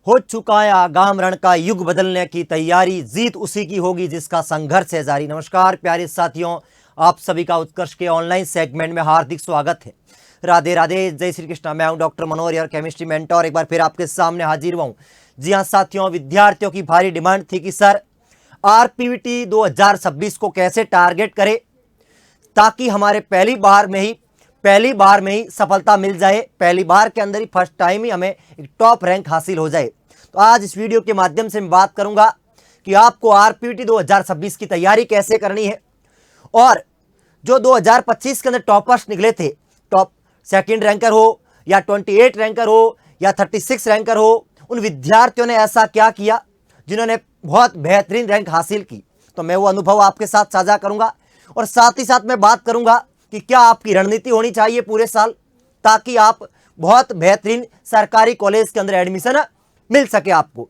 हो चुका है आगाम रण का युग बदलने की तैयारी, जीत उसी की होगी जिसका संघर्ष है जारी। नमस्कार प्यारे साथियों, आप सभी का उत्कर्ष के ऑनलाइन सेगमेंट में हार्दिक स्वागत है। राधे राधे, जय श्री कृष्णा। मैं हूं डॉक्टर मनोहर और केमिस्ट्री मेंटोर, एक बार फिर आपके सामने हाजिर हुआ हूं। जी हां साथियों, विद्यार्थियों की भारी डिमांड थी कि सर आरपीवीटी 2026 को कैसे टारगेट करें ताकि हमारे पहली बार में ही सफलता मिल जाए, पहली बार के अंदर ही फर्स्ट टाइम ही हमें एक टॉप रैंक हासिल हो जाए। तो आज इस वीडियो के माध्यम से मैं बात करूंगा कि आपको आरपीवीटी 2026 की तैयारी कैसे करनी है और जो 2025 के अंदर टॉपर्स निकले थे, टॉप सेकंड रैंकर हो या 28 रैंकर हो या 36 रैंकर हो, उन विद्यार्थियों ने ऐसा क्या किया जिन्होंने बहुत बेहतरीन रैंक हासिल की। तो मैं वो अनुभव आपके साथ साझा करूंगा और साथ ही साथ मैं बात करूंगा कि क्या आपकी रणनीति होनी चाहिए पूरे साल ताकि आप बहुत बेहतरीन सरकारी कॉलेज के अंदर एडमिशन मिल सके आपको।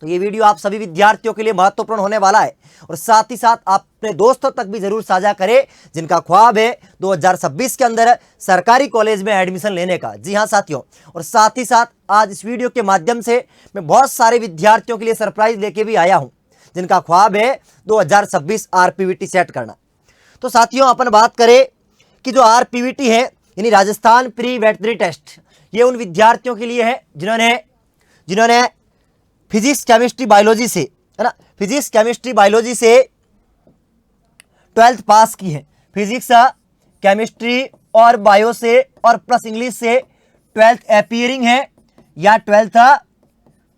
तो ये वीडियो आप सभी विद्यार्थियों के लिए महत्वपूर्ण होने वाला है और साथ ही साथ आप अपने दोस्तों तक भी जरूर साझा करें जिनका ख्वाब है 2026 के अंदर सरकारी कॉलेज में एडमिशन लेने का। जी हाँ साथियों, और साथ ही साथ आज इस वीडियो के माध्यम से मैं बहुत सारे विद्यार्थियों के लिए सरप्राइज लेके भी आया हूँ जिनका ख्वाब है 2026 आरपीवीटी सेट करना। तो साथियों, अपन बात करें कि जो आरपीवीटी है यानी राजस्थान प्री वेटनरी टेस्ट, ये उन विद्यार्थियों के लिए है जिन्होंने फिजिक्स केमिस्ट्री बायोलॉजी से, है ना, फिजिक्स केमिस्ट्री बायोलॉजी से 12th पास की है। फिजिक्स केमिस्ट्री और बायो से और प्लस इंग्लिश से 12th अपीयरिंग है या 12th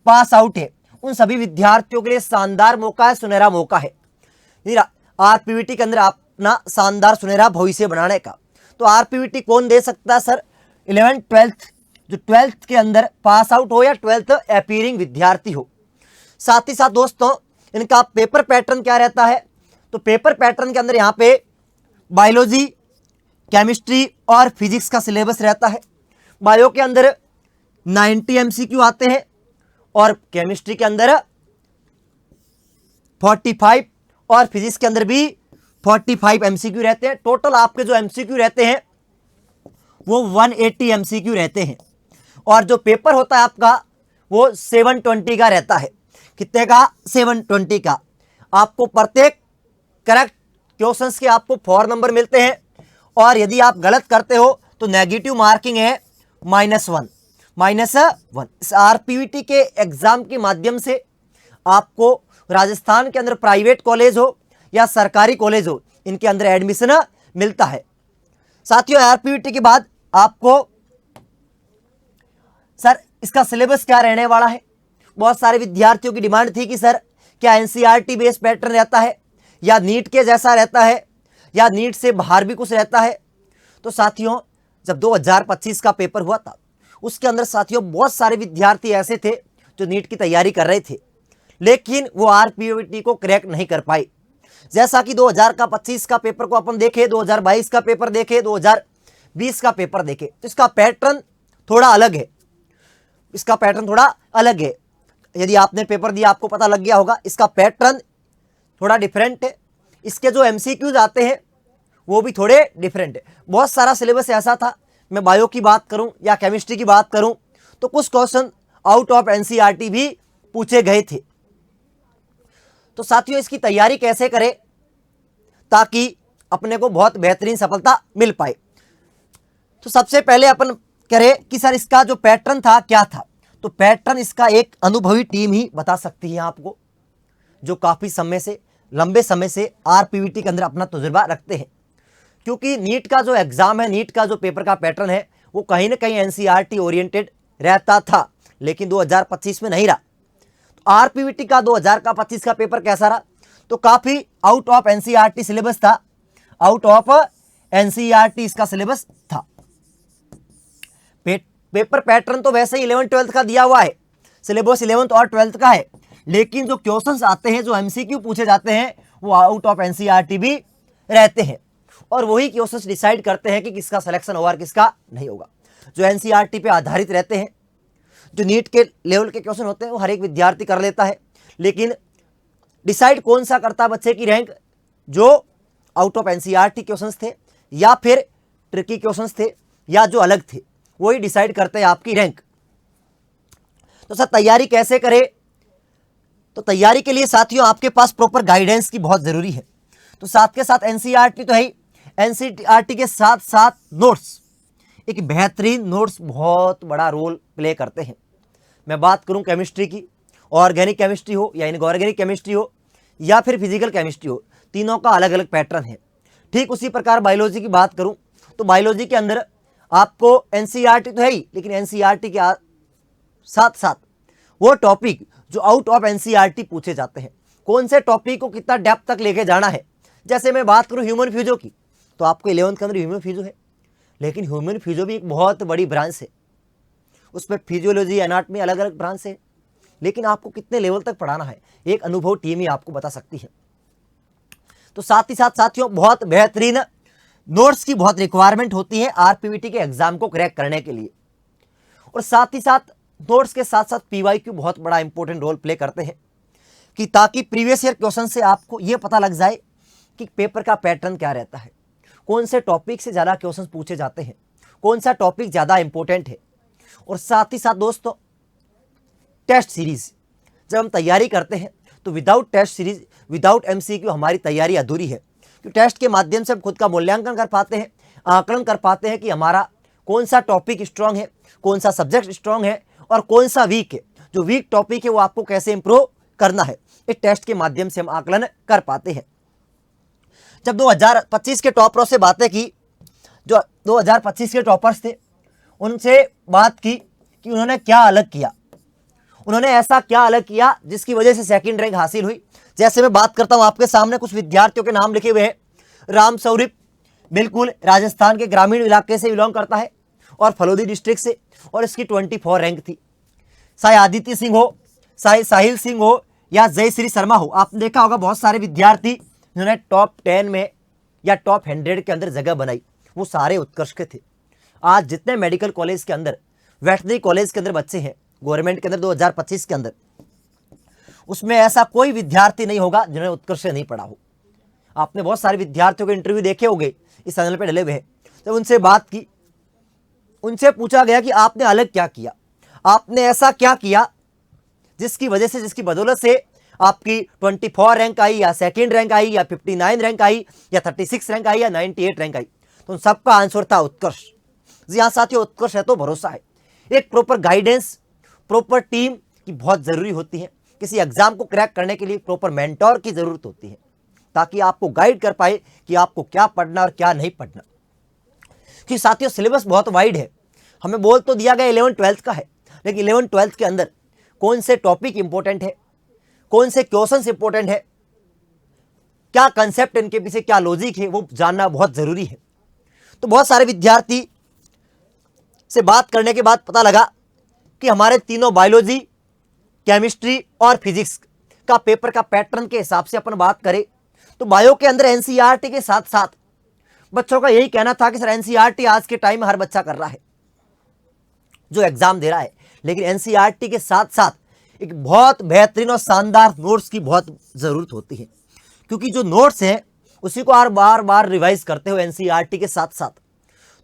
पास आउट है। उन सभी विद्यार्थियों के लिए शानदार मौका है, सुनहरा मौका है आरपीवीटी के अंदर अपना शानदार सुनहरा भविष्य बनाने का। तो आरपीवीटी कौन दे सकता है सर? 11th 12th, जो 12th के अंदर पास आउट हो या 12th अपीयरिंग विद्यार्थी हो। साथ ही साथ दोस्तों, इनका पेपर पैटर्न क्या रहता है? तो पेपर पैटर्न के अंदर यहाँ पे बायोलॉजी, केमिस्ट्री और फिजिक्स का सिलेबस रहता है। बायो के अंदर 90 एमसीक्यू आते हैं और केमिस्ट्री के अंदर 45 और फिजिक्स के अंदर भी 45 एमसीक्यू रहते हैं। टोटल आपके जो एमसीक्यू रहते हैं वो 180 एमसीक्यू रहते हैं और जो पेपर होता है आपका वो 720 का रहता है। कितने का? 720 का। आपको प्रत्येक करेक्ट क्वेश्चंस के आपको 4 नंबर मिलते हैं और यदि आप गलत करते हो तो नेगेटिव मार्किंग है -1। इस आरपीवीटी के एग्जाम के माध्यम से आपको राजस्थान के अंदर प्राइवेट कॉलेज हो या सरकारी कॉलेज हो, इनके अंदर एडमिशन मिलता है। साथियों, आरपीवीटी के बाद आपको सर इसका सिलेबस क्या रहने वाला है? बहुत सारे विद्यार्थियों की डिमांड थी कि सर क्या एनसीईआरटी बेस पैटर्न रहता है या नीट के जैसा रहता है या नीट से बाहर भी कुछ रहता है। तो साथियों, जब 2025 का पेपर हुआ था उसके अंदर साथियों बहुत सारे विद्यार्थी ऐसे थे जो नीट की तैयारी कर रहे थे लेकिन वो आरपीवीटी को क्रैक नहीं कर पाए। जैसा कि 2025 का पेपर को अपन देखें, 2022 का पेपर देखें, 2020 का पेपर देखें, तो इसका पैटर्न थोड़ा अलग है। यदि आपने पेपर दिया आपको पता लग गया होगा, इसका पैटर्न थोड़ा डिफरेंट है। इसके जो एमसीक्यूज आते हैं वो भी थोड़े डिफरेंट है। बहुत सारा सिलेबस ऐसा था, मैं बायो की बात करूं या केमिस्ट्री की बात करूं तो कुछ क्वेश्चन आउट ऑफ एनसीईआरटी भी पूछे गए थे। तो साथियों, इसकी तैयारी कैसे करें ताकि अपने को बहुत बेहतरीन सफलता मिल पाए? तो सबसे पहले अपन करें कि सर इसका जो पैटर्न था क्या था। तो पैटर्न इसका एक अनुभवी टीम ही बता सकती है आपको, जो काफी लंबे समय से आरपीवीटी के अंदर अपना तजुर्बा रखते हैं। क्योंकि नीट का जो एग्जाम है, नीट का जो पेपर का पैटर्न है वो कहीं ना कहीं एनसीईआरटी ओरिएंटेड रहता था लेकिन 2025 में नहीं रहा। तो आरपीवीटी का 2025 का पेपर कैसा रहा? तो काफी आउट ऑफ एनसीईआरटी सिलेबस था, आउट ऑफ एनसीईआरटी इसका सिलेबस था। पेपर पैटर्न तो वैसे ही 11th 12th का दिया हुआ है, सिलेबस 11th और 12th का है, लेकिन जो क्वेश्चंस आते हैं, जो एमसीक्यू पूछे जाते हैं वो आउट ऑफ एनसीईआरटी भी रहते हैं और वही क्वेश्चंस डिसाइड करते हैं कि किसका सिलेक्शन होगा और किसका नहीं होगा। जो एनसीईआरटी पे आधारित रहते हैं, जो नीट के लेवल के क्वेश्चन होते हैं वो हर एक विद्यार्थी कर लेता है, लेकिन डिसाइड कौन सा करता है बच्चे की रैंक? जो आउट ऑफ एनसीईआरटी क्वेश्चंस थे या फिर ट्रिकी क्वेश्चंस थे या जो अलग थे, वही डिसाइड करते हैं आपकी रैंक। तो सर तैयारी कैसे करें? तो तैयारी के लिए साथियों आपके पास प्रॉपर गाइडेंस की बहुत जरूरी है। तो साथ के साथ एनसीईआरटी तो है ही, एनसीईआरटी के साथ साथ नोट्स, एक बेहतरीन नोट्स बहुत बड़ा रोल प्ले करते हैं। मैं बात करूं केमिस्ट्री की, ऑर्गेनिक केमिस्ट्री हो या इनऑर्गेनिक केमिस्ट्री हो या फिर फिजिकल केमिस्ट्री हो, तीनों का अलग अलग पैटर्न है। ठीक उसी प्रकार बायोलॉजी की बात करूं तो बायोलॉजी के अंदर आपको एनसीईआरटी तो है ही, लेकिन एनसीईआरटी के साथ साथ वो टॉपिक जो आउट ऑफ एनसीईआरटी पूछे जाते हैं, कौन से टॉपिक को कितना डेप्थ तक लेके जाना है। जैसे मैं बात करूं ह्यूमन फ्यूजो की, तो आपको 11th के अंदर ह्यूमन फ्यूजो है, लेकिन ह्यूमन फ्यूजो भी एक बहुत बड़ी ब्रांच है, उसमें फिजियोलॉजी एनाटमी अलग अलग ब्रांच है, लेकिन आपको कितने लेवल तक पढ़ाना है एक अनुभव टीम ही आपको बता सकती है। तो साथ ही साथ साथियों बहुत बेहतरीन नोट्स की बहुत रिक्वायरमेंट होती है आरपीवीटी के एग्जाम को क्रैक करने के लिए। और साथ ही साथ नोट्स के साथ साथ पीवाईक्यू बहुत बड़ा इंपॉर्टेंट रोल प्ले करते हैं, कि ताकि प्रीवियस ईयर क्वेश्चन से आपको यह पता लग जाए कि पेपर का पैटर्न क्या रहता है, कौन से टॉपिक से ज़्यादा क्वेश्चन पूछे जाते हैं, कौन सा टॉपिक ज़्यादा इंपॉर्टेंट है। और साथ ही साथ दोस्तों टेस्ट सीरीज जब हम तैयारी करते हैं तो without test series, without MCQ हमारी तैयारी अधूरी है। क्योंकि टेस्ट के माध्यम से हम खुद का मूल्यांकन कर पाते हैं, आकलन कर पाते हैं कि हमारा कौन सा टॉपिक स्ट्रांग है, कौन सा सब्जेक्ट स्ट्रांग है और कौन सा वीक है। जो वीक टॉपिक है वो आपको कैसे इंप्रूव करना है, इस टेस्ट के माध्यम से हम आकलन कर पाते हैं। जब 2025 के टॉपरों से बातें की, जो 2025 के टॉपर्स थे, उनसे बात की कि उन्होंने क्या अलग किया, उन्होंने ऐसा क्या अलग किया जिसकी वजह से सेकंड रैंक हासिल हुई। जैसे मैं बात करता हूं, आपके सामने कुछ विद्यार्थियों के नाम लिखे हुए हैं। राम स्वरूप बिल्कुल राजस्थान के ग्रामीण इलाके से बिलोंग करता है और फलोदी डिस्ट्रिक्ट से, और इसकी 24 रैंक थी। चाहे आदित्य सिंह हो, चाहे साहिल सिंह हो या जयश्री शर्मा हो, आपने देखा होगा बहुत सारे विद्यार्थी जिन्होंने टॉप 10 में या टॉप 100 के अंदर जगह बनाई, वो सारे उत्कर्ष के थे। आज जितने मेडिकल कॉलेज के अंदर, वेटनरी कॉलेज के अंदर बच्चे हैं गवर्नमेंट के अंदर 2025 के अंदर, उसमें ऐसा कोई विद्यार्थी नहीं होगा जिन्होंने उत्कर्ष से नहीं पढ़ा हो। आपने बहुत सारे विद्यार्थियों के इंटरव्यू देखे होंगे, इस चैनल पे डले हुए हैं। जब उनसे बात की, उनसे पूछा गया कि आपने अलग क्या किया, आपने ऐसा क्या किया जिसकी वजह से, जिसकी बदौलत से आपकी 24 रैंक आई या सेकंड रैंक आई या 59 रैंक आई या 36 रैंक आई या 98 रैंक आई। तो उन सबका आंसर था उत्कर्ष। जी हाँ साथियों, उत्कर्ष है तो भरोसा है। एक प्रॉपर गाइडेंस, प्रॉपर टीम की बहुत ज़रूरी होती है। किसी एग्जाम को क्रैक करने के लिए प्रॉपर मेंटोर की ज़रूरत होती है, ताकि आपको गाइड कर पाए कि आपको क्या पढ़ना और क्या नहीं पढ़ना। क्योंकि साथियों सिलेबस बहुत वाइड है, हमें बोल तो दिया गया 11th-12th का है, लेकिन 11th-12th के अंदर कौन से टॉपिक इंपॉर्टेंट है, कौन से क्वेश्चंस इंपॉर्टेंट है, क्या कंसेप्ट इनके पीछे, क्या लॉजिक है, वो जानना बहुत ज़रूरी है। तो बहुत सारे विद्यार्थी से बात करने के बाद पता लगा कि हमारे तीनों बायोलॉजी, केमिस्ट्री और फिजिक्स का पेपर का पैटर्न के हिसाब से अपन बात करें तो बायो के अंदर एनसीईआरटी के साथ साथ बच्चों का यही कहना था कि सर एनसीईआरटी आज के टाइम में हर बच्चा कर रहा है जो एग्जाम दे रहा है, लेकिन एनसीईआरटी के साथ साथ एक बहुत बेहतरीन और शानदार नोट्स की बहुत ज़रूरत होती है। क्योंकि जो नोट्स हैं उसी को बार बार रिवाइज करते हो एनसीईआरटी के साथ साथ।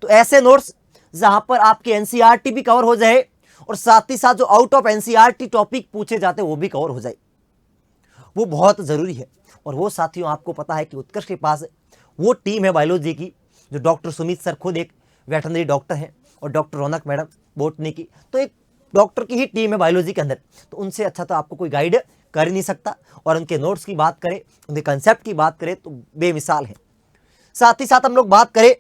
तो ऐसे नोट्स जहां पर आपकी एनसीईआरटी भी कवर हो जाए और साथ ही साथ जो आउट ऑफ एनसीईआरटी टॉपिक पूछे जाते हैं वो भी कवर हो जाए, वो बहुत ज़रूरी है। और वो साथियों आपको पता है कि उत्कर्ष के पास वो टीम है बायोलॉजी की, जो डॉक्टर सुमित सर खुद एक वेटनरी डॉक्टर हैं और डॉक्टर रौनक मैडम बोटनी की, तो एक डॉक्टर की ही टीम है बायोलॉजी के अंदर। तो उनसे अच्छा तो आपको कोई गाइड कर ही नहीं सकता। और उनके नोट्स की बात करें, उनके कंसेप्ट की बात करें तो बेमिसाल है। साथ ही साथ हम लोग बात करें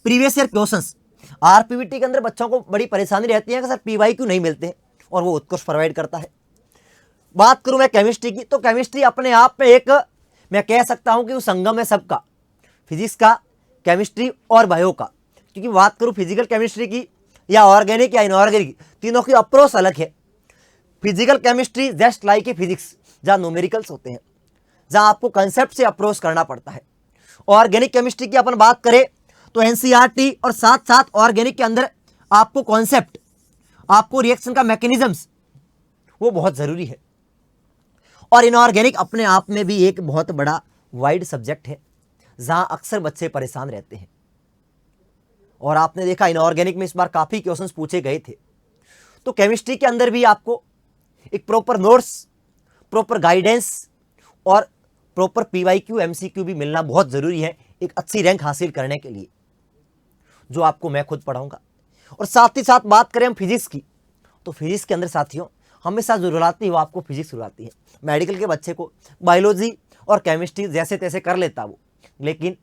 प्रीवियस ईयर क्वेश्चंस, आरपीवीटी के अंदर बच्चों को बड़ी परेशानी रहती है कि सर पीवाईक्यू नहीं मिलते हैं, और वो उत्कर्ष प्रोवाइड करता है। बात करूं मैं केमिस्ट्री की, तो केमिस्ट्री अपने आप में एक, मैं कह सकता हूं कि वो संगम है सबका, फिजिक्स का, केमिस्ट्री और बायो का। क्योंकि बात करूं फिजिकल केमिस्ट्री की या ऑर्गेनिक या इनऑर्गेनिक, तीनों की अप्रोच अलग है। Physical chemistry just like a physics, जहाँ न्यूमेरिकल्स होते हैं, जहाँ आपको कंसेप्ट से अप्रोच करना पड़ता है। ऑर्गेनिक केमिस्ट्री की अपन बात करें तो एनसीईआरटी और साथ साथ ऑर्गेनिक के अंदर आपको कॉन्सेप्ट, आपको रिएक्शन का मैकेनिज्म्स, वो बहुत ज़रूरी है। और इनऑर्गेनिक अपने आप में भी एक बहुत बड़ा वाइड सब्जेक्ट है, जहाँ अक्सर बच्चे परेशान रहते हैं। और आपने देखा इनऑर्गेनिक में इस बार काफ़ी क्वेश्चंस पूछे गए थे। तो केमिस्ट्री के अंदर भी आपको एक प्रॉपर नोट्स, प्रॉपर गाइडेंस और प्रॉपर PYQ MCQ भी मिलना बहुत ज़रूरी है एक अच्छी रैंक हासिल करने के लिए, जो आपको मैं खुद पढ़ाऊंगा। और साथ ही साथ बात करें हम फिजिक्स की, तो फिजिक्स के अंदर साथियों हमेशा जो रुलाती है वो आपको फिजिक्स रुलाती है। मेडिकल के बच्चे को बायोलॉजी और केमिस्ट्री जैसे तैसे कर लेता वो, लेकिन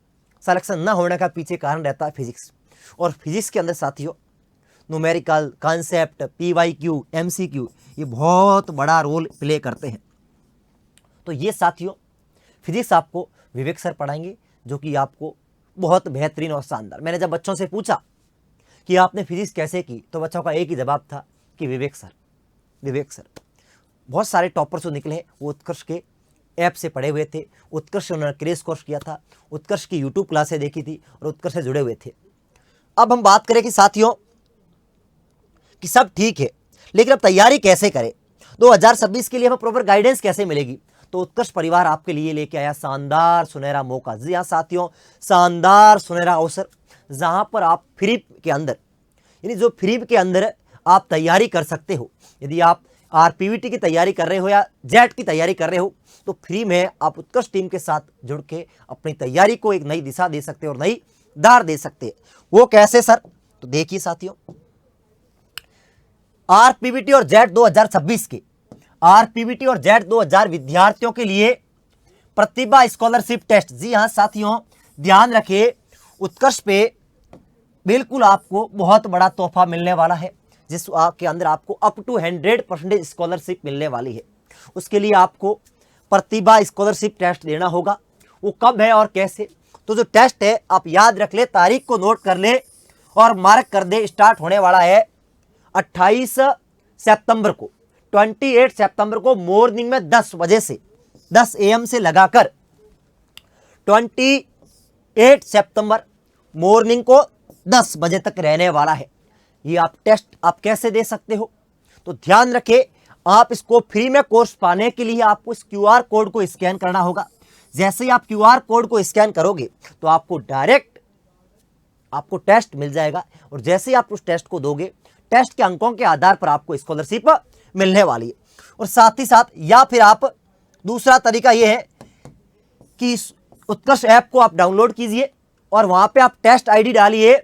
सिलेक्शन न होने का पीछे कारण रहता है फिजिक्स। और फिजिक्स के अंदर साथियों न्यूमेरिकल, कॉन्सेप्ट, PYQ, MCQ ये बहुत बड़ा रोल प्ले करते हैं। तो ये साथियों फिजिक्स आपको विवेक सर पढ़ाएंगे, जो कि आपको बहुत बेहतरीन और शानदार। मैंने जब बच्चों से पूछा कि आपने फिजिक्स कैसे की, तो बच्चों का एक ही जवाब था कि विवेक सर, विवेक सर। बहुत सारे टॉपर्स जो निकले हैं वो उत्कर्ष के ऐप से पढ़े हुए थे, उत्कर्ष से उन्होंने क्रेश कोर्स किया था, उत्कर्ष की यूट्यूब क्लासें देखी थी और उत्कर्ष से जुड़े हुए थे। अब हम बात करें कि साथियों कि सब ठीक है, लेकिन अब तैयारी कैसे करें, 2026 के लिए हमें प्रॉपर गाइडेंस कैसे मिलेगी। तो उत्कर्ष परिवार आपके लिए लेके आया शानदार सुनहरा मौका। जी हाँ साथियों, शानदार सुनहरा अवसर, जहां पर आप फ्री के अंदर, यानी जो फ्री के अंदर आप तैयारी कर सकते हो। यदि आप RPVT की तैयारी कर रहे हो या जेट की तैयारी कर रहे हो, तो फ्री में आप उत्कर्ष टीम के साथ जुड़ के अपनी तैयारी को एक नई दिशा दे सकते हो और नई धार दे सकते हैं। वो कैसे सर? तो देखिए साथियों, RPVT और जेट 2026 के RPVT और जेट 2000 विद्यार्थियों के लिए प्रतिभा स्कॉलरशिप टेस्ट। जी हाँ साथियों, ध्यान रखिए, उत्कर्ष पे बिल्कुल आपको बहुत बड़ा तोहफा मिलने वाला है, जिस के अंदर आपको अप टू 100% स्कॉलरशिप मिलने वाली है। उसके लिए आपको प्रतिभा स्कॉलरशिप टेस्ट देना होगा। वो कब है और कैसे? तो जो टेस्ट है आप याद रख ले, तारीख को नोट कर ले और मार्क कर दे। स्टार्ट होने वाला है 28 सितंबर को, 28 सितंबर को मॉर्निंग में 10 बजे से, 10 AM से लगाकर 28 सितंबर मॉर्निंग को 10 बजे तक रहने वाला है। ये आप टेस्ट आप कैसे दे सकते हो? तो ध्यान रखें, आप इसको फ्री में कोर्स पाने के लिए आपको इस QR कोड को स्कैन करना होगा। जैसे ही आप QR कोड को स्कैन करोगे तो आपको डायरेक्ट आपको टेस्ट मिल जाएगा, और जैसे ही आप उस टेस्ट को दोगे, टेस्ट के अंकों के आधार पर आपको स्कॉलरशिप मिलने वाली है। और साथ ही साथ या फिर आप दूसरा तरीका यह है कि इस उत्कर्ष ऐप को आप डाउनलोड कीजिए और वहां पे आप टेस्ट ID डालिए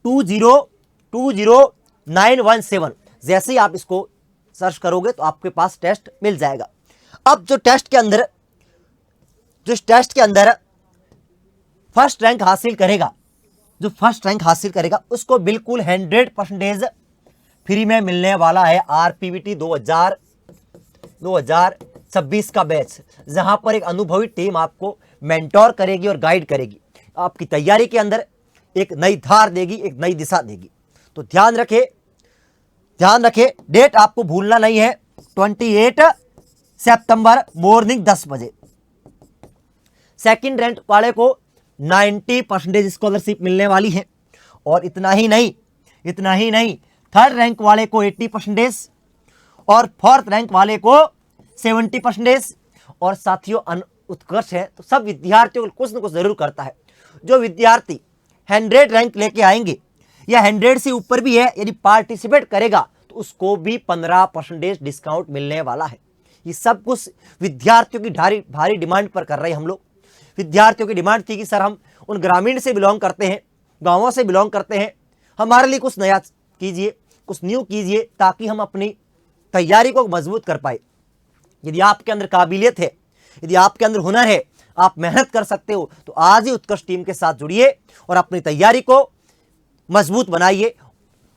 202917। जैसे ही आप इसको सर्च करोगे तो आपके पास टेस्ट मिल जाएगा। अब जो टेस्ट के अंदर फर्स्ट रैंक हासिल करेगा, जो फर्स्ट रैंक हासिल करेगा उसको बिल्कुल 100% फ्री में मिलने वाला है RPVT 2026 का बैच, जहां पर एक अनुभवी टीम आपको मेंटोर करेगी और गाइड करेगी, आपकी तैयारी के अंदर एक नई धार देगी, एक नई दिशा देगी। तो ध्यान रखे, डेट आपको भूलना नहीं है, 28 सितंबर मॉर्निंग 10 बजे। सेकंड रैंक वाले को 90% स्कॉलरशिप मिलने वाली है। और इतना ही नहीं, थर्ड रैंक वाले को 80% और फोर्थ रैंक वाले को 70%। और साथियों उत्कर्ष है तो सब विद्यार्थियों को कुछ न कुछ जरूर करता है। जो विद्यार्थी 100 रैंक लेके आएंगे या 100 से ऊपर भी है, यदि पार्टिसिपेट करेगा तो उसको भी 15% डिस्काउंट मिलने वाला है। ये सब कुछ विद्यार्थियों की भारी डिमांड पर कर रहे हैं हम लोग। विद्यार्थियों की डिमांड थी कि सर हम उन ग्रामीण से बिलोंग करते हैं, गांवों से बिलोंग करते हैं, हमारे लिए कुछ नया कीजिए, कुछ न्यू कीजिए, ताकि हम अपनी तैयारी को मजबूत कर पाए। यदि आपके अंदर काबिलियत है, यदि आपके अंदर हुनर है, आप मेहनत कर सकते हो, तो आज ही उत्कर्ष टीम के साथ जुड़िए और अपनी तैयारी को मजबूत बनाइए।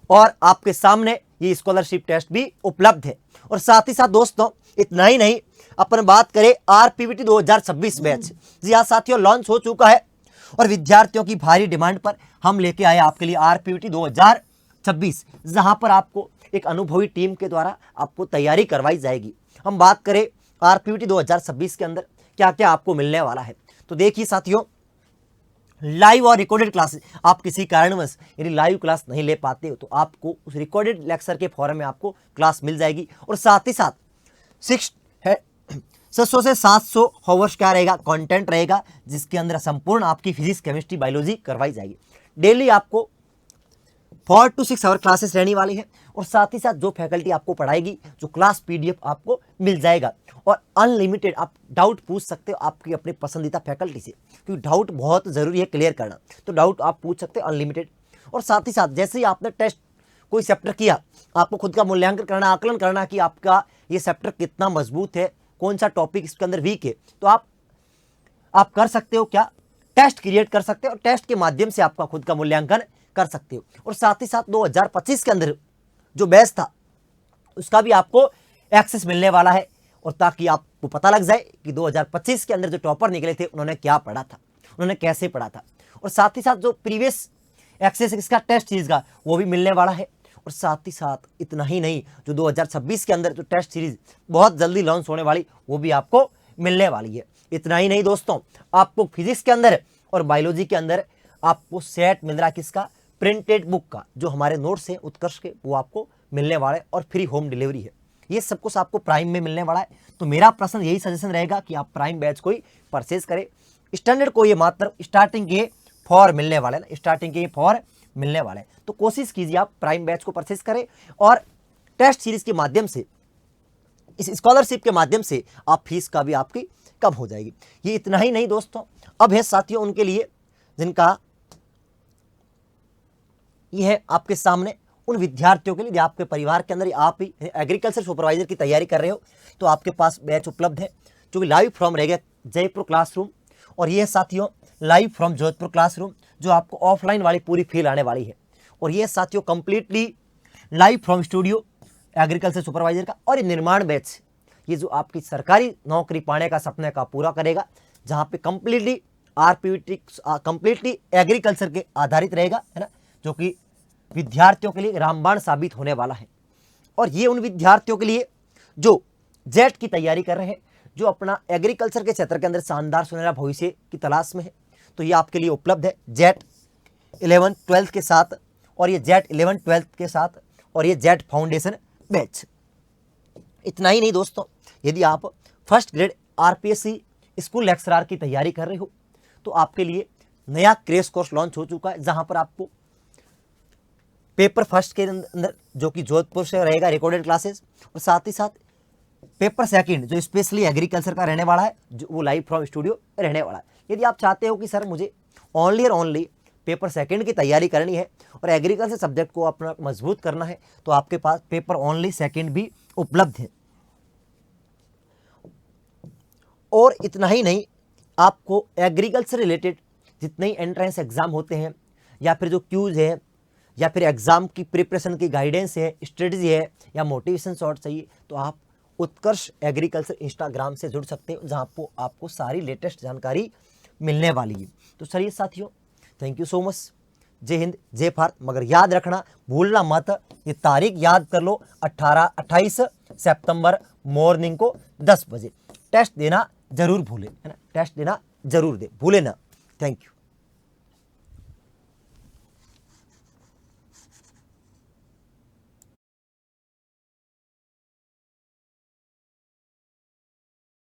और आपके सामने ये स्कॉलरशिप टेस्ट भी उपलब्ध है। और साथ ही साथ दोस्तों इतना ही नहीं, अपन बात करें RPVT 2026 बैच। जी हाँ साथियों, लॉन्च हो चुका है और विद्यार्थियों की भारी डिमांड पर हम लेके आए आपके लिए RPVT 2026, जहां पर आपको एक अनुभवी टीम के द्वारा आपको तैयारी करवाई जाएगी। हम बात करें RPVT 2026 के अंदर क्या क्या आपको मिलने वाला है, तो देखिए साथियों, लाइव और रिकॉर्डेड क्लासेस। आप किसी कारणवश यदि लाइव क्लास नहीं ले पाते हो तो आपको उस रिकॉर्डेड लेक्चर के फॉरम में आपको क्लास मिल जाएगी। और साथ ही साथ 600 से 700 हावर्स क्या रहेगा, कंटेंट रहेगा, जिसके अंदर संपूर्ण आपकी फिजिक्स, केमिस्ट्री, बायोलॉजी करवाई जाएगी। डेली आपको 4 to 6 आवर क्लासेस रहने वाली है और साथ ही साथ जो फैकल्टी आपको पढ़ाएगी, जो क्लास पीडीएफ आपको मिल जाएगा और अनलिमिटेड आप डाउट पूछ सकते हो आपकी अपने पसंदीदा फैकल्टी से, क्योंकि डाउट बहुत ज़रूरी है क्लियर करना। तो डाउट आप पूछ सकते हो अनलिमिटेड। और साथ ही साथ जैसे ही आपने टेस्ट कोई चैप्टर किया, आपको खुद का मूल्यांकन करना, आकलन करना कि आपका ये चैप्टर कितना मजबूत है, कौन सा टॉपिक इसके अंदर वीक है, तो आप कर सकते हो क्या, टेस्ट क्रिएट कर सकते हो और टेस्ट के माध्यम से आपका खुद का मूल्यांकन कर सकते हो। और साथ ही साथ 2025 के अंदर जो बैच था उसका भी आपको एक्सेस मिलने वाला है, और ताकि आपको पता लग जाए कि 2025 के अंदर जो टॉपर निकले थे उन्होंने क्या पढ़ा था, उन्होंने कैसे पढ़ा था। और साथ ही साथ जो प्रीवियस एक्सेस इसका टेस्ट सीरीज का वो भी मिलने वाला है। और साथ ही साथ इतना ही नहीं, जो 2026 के अंदर जो टेस्ट सीरीज बहुत जल्दी लॉन्च होने वाली वो भी आपको मिलने वाली है। इतना ही नहीं दोस्तों, आपको फिजिक्स के अंदर और बायोलॉजी के अंदर आपको सेट मिल रहा है किसका, प्रिंटेड बुक का, जो हमारे नोट्स हैं उत्कर्ष के वो आपको मिलने वाला है और फ्री होम डिलीवरी है। ये सब कुछ आपको प्राइम में मिलने वाला है। तो मेरा प्रश्न यही सजेशन रहेगा कि आप प्राइम बैच को ही परचेज करें। स्टैंडर्ड को ये मात्र स्टार्टिंग के फॉर मिलने वाले ना, स्टार्टिंग के फॉर मिलने वाले हैं। तो कोशिश कीजिए आप प्राइम बैच को परचेज करें और टेस्ट सीरीज के माध्यम से, इस स्कॉलरशिप के माध्यम से आप फीस का भी आपकी कम हो जाएगी। ये इतना ही नहीं दोस्तों, अब है साथियों उनके लिए जिनका ये है आपके सामने, उन विद्यार्थियों के लिए जो आपके परिवार के अंदर आप ही एग्रीकल्चर सुपरवाइजर की तैयारी कर रहे हो, तो आपके पास बैच उपलब्ध है जो कि लाइव फ्रॉम रहेगा जयपुर क्लासरूम। और ये साथियों लाइव फ्रॉम जोधपुर क्लासरूम, जो आपको ऑफलाइन वाली पूरी फील आने वाली है। और ये साथियों completely live from studio agriculture supervisor का। और ये निर्माण बैच, ये जो आपकी सरकारी नौकरी पाने का सपने का पूरा करेगा, जहाँ पे कंप्लीटली आरपीटी कंप्लीटली एग्रीकल्चर के आधारित रहेगा, है ना, जो कि विद्यार्थियों के लिए रामबाण साबित होने वाला है। और ये उन विद्यार्थियों के लिए जो जेट की तैयारी कर रहे हैं, जो अपना एग्रीकल्चर के क्षेत्र के अंदर शानदार सुनहरा भविष्य की तलाश में है, तो ये आपके लिए उपलब्ध है जेट 11-12 के साथ, और ये जेट 11-12 के साथ, और ये जेट फाउंडेशन बैच। इतना ही नहीं दोस्तों, यदि आप first grade RPSC school lecturer की तैयारी कर रहे हो, तो आपके लिए नया क्रैश कोर्स लॉन्च हो चुका है, जहां पर आपको पेपर फर्स्ट के अंदर, जो कि जोधपुर से रहेगा रिकॉर्डेड क्लासेस, और साथ ही साथ पेपर सेकंड जो स्पेशली एग्रीकल्चर का रहने वाला है, जो वो लाइव फ्रॉम स्टूडियो रहने वाला है। यदि आप चाहते हो कि सर मुझे ओनली और ओनली पेपर सेकंड की तैयारी करनी है और एग्रीकल्चर सब्जेक्ट को अपना मजबूत करना है, तो आपके पास पेपर ओनली सेकंड भी उपलब्ध है। और इतना ही नहीं, आपको एग्रीकल्चर रिलेटेड जितने ही एंट्रेंस एग्जाम होते हैं, या फिर जो क्यूज है, या फिर एग्जाम की प्रिपरेशन की गाइडेंस है, स्ट्रेटजी है, या मोटिवेशन शॉर्ट चाहिए, तो आप उत्कर्ष एग्रीकल्चर इंस्टाग्राम से जुड़ सकते हो, जहाँ आपको सारी लेटेस्ट जानकारी मिलने वाली है। तो चलिए साथियों, थैंक यू सो मच। जय हिंद, जय भारत। मगर याद रखना, भूलना मत, ये तारीख याद कर लो, 28 सितंबर मॉर्निंग को 10 बजे टेस्ट देना जरूर भूले, है ना, टेस्ट देना जरूर दे, भूले ना। Thank you.